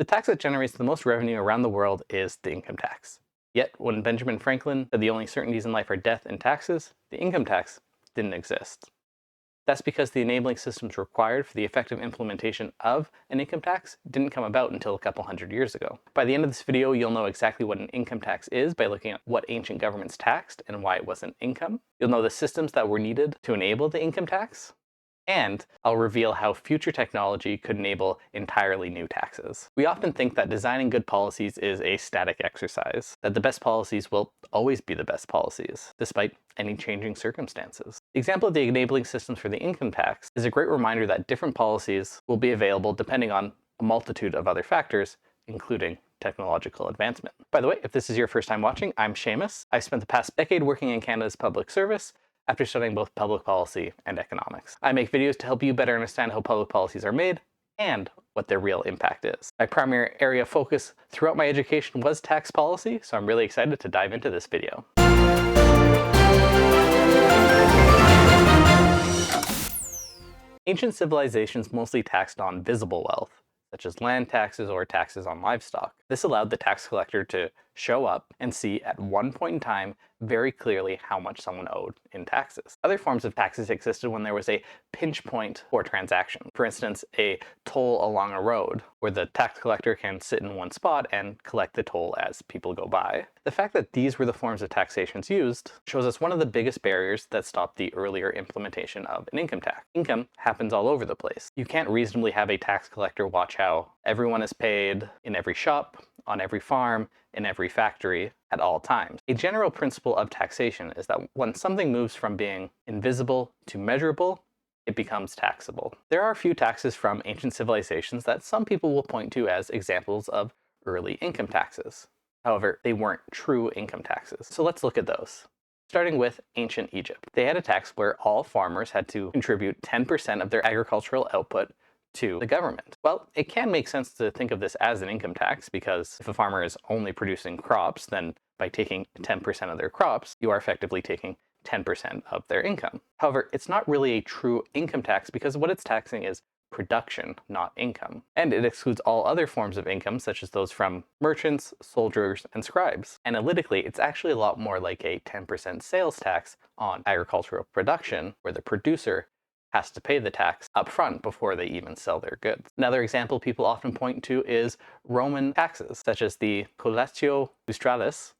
The tax that generates the most revenue around the world is the income tax. Yet, when Benjamin Franklin said the only certainties in life are death and taxes, the income tax didn't exist. That's because the enabling systems required for the effective implementation of an income tax didn't come about until a couple hundred years ago. By the end of this video, you'll know exactly what an income tax is by looking at what ancient governments taxed and why it wasn't income. You'll know the systems that were needed to enable the income tax, and I'll reveal how future technology could enable entirely new taxes. We often think that designing good policies is a static exercise, that the best policies will always be the best policies, despite any changing circumstances. The example of the enabling systems for the income tax is a great reminder that different policies will be available depending on a multitude of other factors, including technological advancement. By the way, if this is your first time watching, I'm Seamus. I've spent the past decade working in Canada's public service, after studying both public policy and economics. I make videos to help you better understand how public policies are made and what their real impact is. My primary area of focus throughout my education was tax policy, so I'm really excited to dive into this video. Ancient civilizations mostly taxed on visible wealth, such as land taxes or taxes on livestock. This allowed the tax collector to show up and see at one point in time very clearly how much someone owed in taxes. Other forms of taxes existed when there was a pinch point for a transaction. For instance, a toll along a road, where the tax collector can sit in one spot and collect the toll as people go by. The fact that these were the forms of taxations used shows us one of the biggest barriers that stopped the earlier implementation of an income tax. Income happens all over the place. You can't reasonably have a tax collector watch how everyone is paid in every shop, on every farm, in every factory, at all times. A general principle of taxation is that when something moves from being invisible to measurable, it becomes taxable. There are a few taxes from ancient civilizations that some people will point to as examples of early income taxes. However, they weren't true income taxes. So let's look at those. Starting with ancient Egypt. They had a tax where all farmers had to contribute 10% of their agricultural output to the government. Well, it can make sense to think of this as an income tax, because if a farmer is only producing crops, then by taking 10% of their crops, you are effectively taking 10% of their income. However, it's not really a true income tax because what it's taxing is production, not income. And it excludes all other forms of income, such as those from merchants, soldiers, and scribes. Analytically, it's actually a lot more like a 10% sales tax on agricultural production, where the producer has to pay the tax up front before they even sell their goods. Another example people often point to is Roman taxes, such as the collatio lustralis,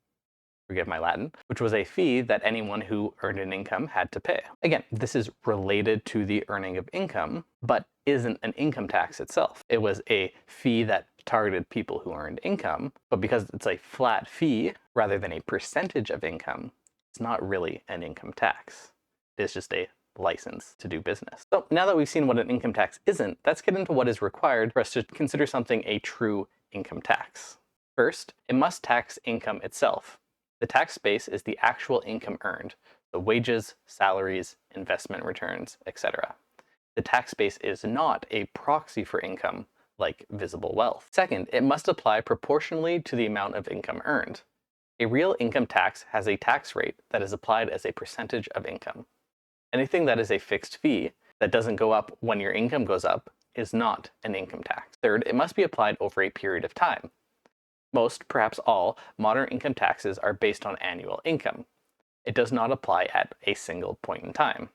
forgive my Latin, which was a fee that anyone who earned an income had to pay. Again, this is related to the earning of income, but isn't an income tax itself. It was a fee that targeted people who earned income, but because it's a flat fee rather than a percentage of income, it's not really an income tax. It's just a license to do business. So now that we've seen what an income tax isn't, let's get into what is required for us to consider something a true income tax. First, it must tax income itself. The tax base is the actual income earned, the wages, salaries, investment returns, etc. The tax base is not a proxy for income, like visible wealth. Second, it must apply proportionally to the amount of income earned. A real income tax has a tax rate that is applied as a percentage of income. Anything that is a fixed fee that doesn't go up when your income goes up is not an income tax. Third, it must be applied over a period of time. Most, perhaps all, modern income taxes are based on annual income. It does not apply at a single point in time.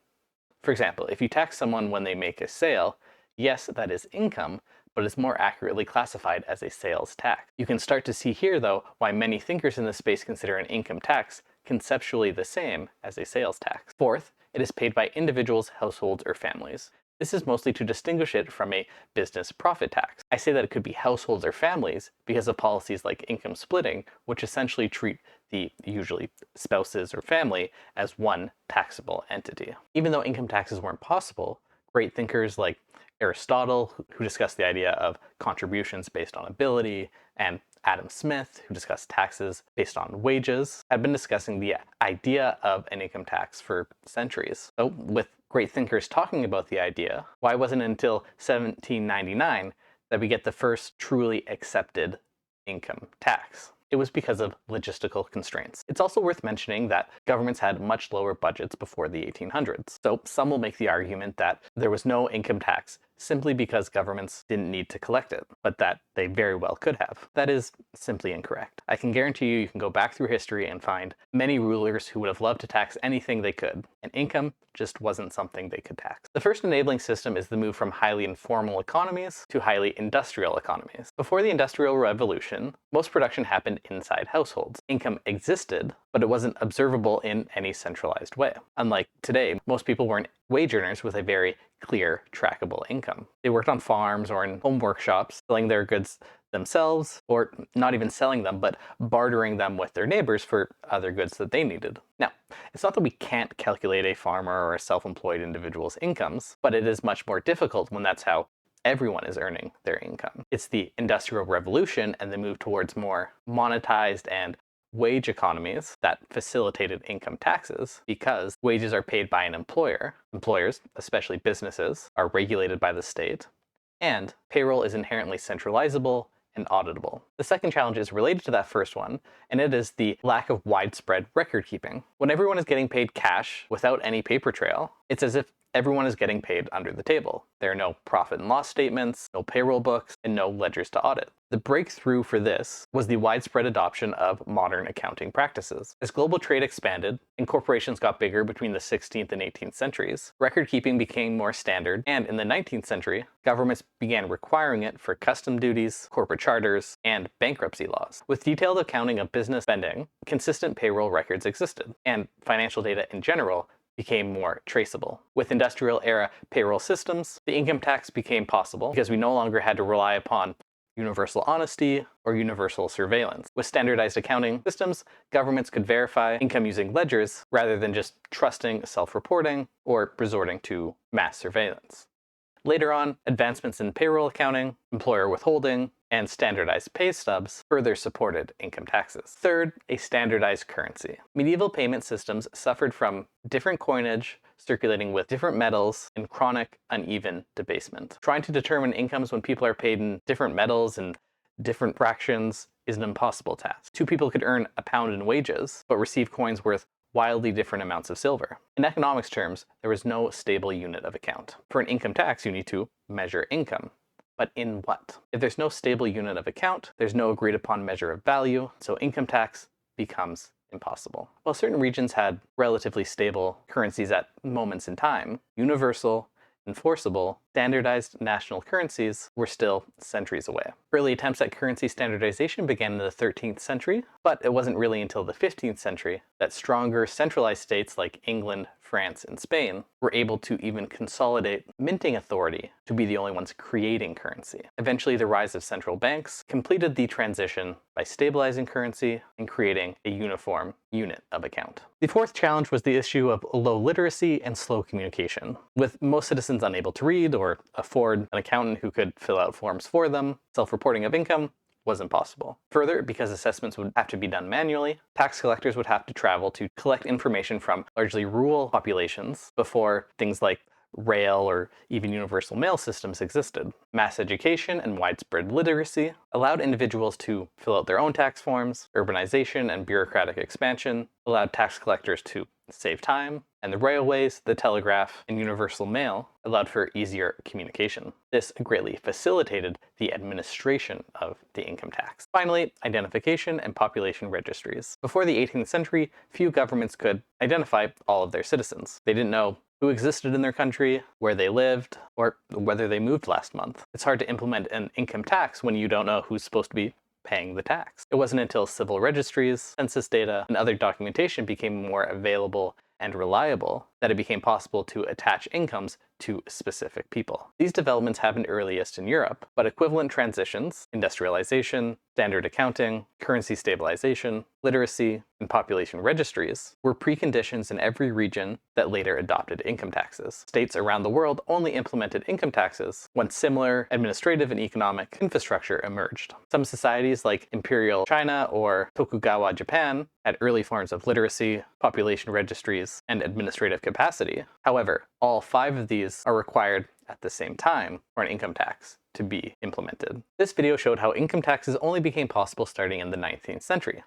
For example, if you tax someone when they make a sale, yes, that is income, but it's more accurately classified as a sales tax. You can start to see here, though, why many thinkers in this space consider an income tax conceptually the same as a sales tax. Fourth, it is paid by individuals, households, or families. This is mostly to distinguish it from a business profit tax. I say that it could be households or families because of policies like income splitting, which essentially treat the usually spouses or family as one taxable entity. Even though income taxes weren't possible, great thinkers like Aristotle, who discussed the idea of contributions based on ability, and Adam Smith, who discussed taxes based on wages, had been discussing the idea of an income tax for centuries. So with great thinkers talking about the idea, why wasn't it until 1799 that we get the first truly accepted income tax? It was because of logistical constraints. It's also worth mentioning that governments had much lower budgets before the 1800s. So some will make the argument that there was no income tax simply because governments didn't need to collect it, but that they very well could have. That is simply incorrect. I can guarantee you can go back through history and find many rulers who would have loved to tax anything they could, and income just wasn't something they could tax. The first enabling system is the move from highly informal economies to highly industrial economies. Before the Industrial Revolution, most production happened inside households. Income existed, but it wasn't observable in any centralized way. Unlike today, most people weren't wage earners with a very clear, trackable income. They worked on farms or in home workshops, selling their goods themselves, or not even selling them, but bartering them with their neighbors for other goods that they needed. Now, it's not that we can't calculate a farmer or a self-employed individual's incomes, but it is much more difficult when that's how everyone is earning their income. It's the Industrial Revolution and the move towards more monetized and wage economies that facilitated income taxes because wages are paid by an employer. Employers, especially businesses, are regulated by the state, and payroll is inherently centralizable and auditable. The second challenge is related to that first one, and it is the lack of widespread record keeping. When everyone is getting paid cash without any paper trail, it's as if everyone is getting paid under the table. There are no profit and loss statements, no payroll books, and no ledgers to audit. The breakthrough for this was the widespread adoption of modern accounting practices. As global trade expanded and corporations got bigger between the 16th and 18th centuries, record keeping became more standard, and in the 19th century, governments began requiring it for custom duties, corporate charters, and bankruptcy laws. With detailed accounting of business spending, consistent payroll records existed, and financial data in general became more traceable. With industrial era payroll systems, the income tax became possible because we no longer had to rely upon universal honesty or universal surveillance. With standardized accounting systems, governments could verify income using ledgers rather than just trusting self-reporting or resorting to mass surveillance. Later on, advancements in payroll accounting, employer withholding, and standardized pay stubs further supported income taxes. Third, a standardized currency. Medieval payment systems suffered from different coinage circulating with different metals and chronic uneven debasement. Trying to determine incomes when people are paid in different metals and different fractions is an impossible task. Two people could earn a pound in wages, but receive coins worth wildly different amounts of silver. In economics terms, there was no stable unit of account. For an income tax, you need to measure income. But in what? If there's no stable unit of account, there's no agreed upon measure of value, so income tax becomes impossible. While certain regions had relatively stable currencies at moments in time, universal, enforceable, standardized national currencies were still centuries away. Early attempts at currency standardization began in the 13th century, but it wasn't really until the 15th century that stronger centralized states like England, France, and Spain were able to even consolidate minting authority to be the only ones creating currency. Eventually, the rise of central banks completed the transition by stabilizing currency and creating a uniform unit of account. The fourth challenge was the issue of low literacy and slow communication. With most citizens unable to read or afford an accountant who could fill out forms for them, self-reporting of income was impossible. Further, because assessments would have to be done manually, tax collectors would have to travel to collect information from largely rural populations before things like rail or even universal mail systems existed. Mass education and widespread literacy allowed individuals to fill out their own tax forms. Urbanization and bureaucratic expansion allowed tax collectors to save time, and the railways, the telegraph, and universal mail allowed for easier communication. This greatly facilitated the administration of the income tax. Finally, identification and population registries. Before the 18th century, few governments could identify all of their citizens. They didn't know who existed in their country, where they lived, or whether they moved last month. It's hard to implement an income tax when you don't know who's supposed to be paying the tax. It wasn't until civil registries, census data, and other documentation became more available and reliable that it became possible to attach incomes to specific people. These developments happened earliest in Europe, but equivalent transitions, industrialization, standard accounting, currency stabilization, literacy, and population registries, were preconditions in every region that later adopted income taxes. States around the world only implemented income taxes when similar administrative and economic infrastructure emerged. Some societies like Imperial China or Tokugawa Japan had early forms of literacy, population registries, and administrative capacity. However, all 5 of these are required at the same time for an income tax to be implemented. This video showed how income taxes only became possible starting in the 19th century.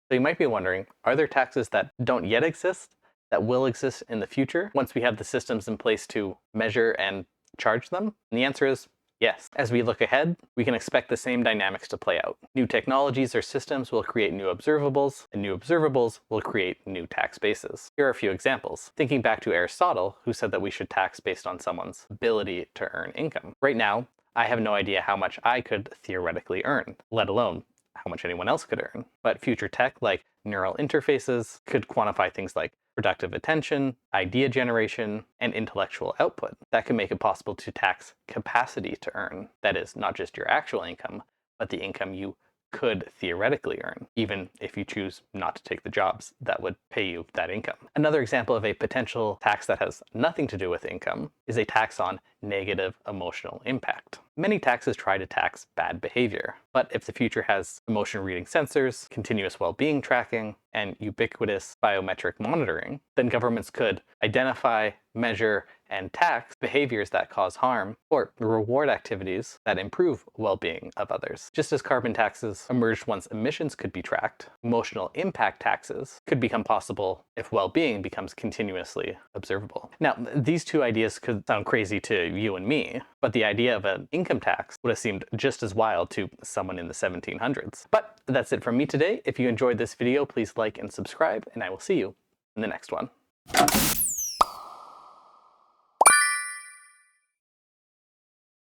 So you might be wondering, are there taxes that don't yet exist that will exist in the future once we have the systems in place to measure and charge them? And the answer is yes. As we look ahead, we can expect the same dynamics to play out. New technologies or systems will create new observables, and new observables will create new tax bases. Here are a few examples. Thinking back to Aristotle, who said that we should tax based on someone's ability to earn income. Right now, I have no idea how much I could theoretically earn, let alone how much anyone else could earn. But future tech like neural interfaces could quantify things like productive attention, idea generation, and intellectual output. That can make it possible to tax capacity to earn. That is, not just your actual income, but the income you could theoretically earn, even if you choose not to take the jobs that would pay you that income. Another example of a potential tax that has nothing to do with income is a tax on negative emotional impact. Many taxes try to tax bad behavior, but if the future has emotion reading sensors, continuous well-being tracking, and ubiquitous biometric monitoring, then governments could identify, measure, and tax behaviors that cause harm or reward activities that improve well-being of others. Just as carbon taxes emerged once emissions could be tracked, emotional impact taxes could become possible if well-being becomes continuously observable. Now, these two ideas could sound crazy to you and me, but the idea of an income tax would have seemed just as wild to someone in the 1700s. But that's it from me today. If you enjoyed this video, please like and subscribe, and I will see you in the next one.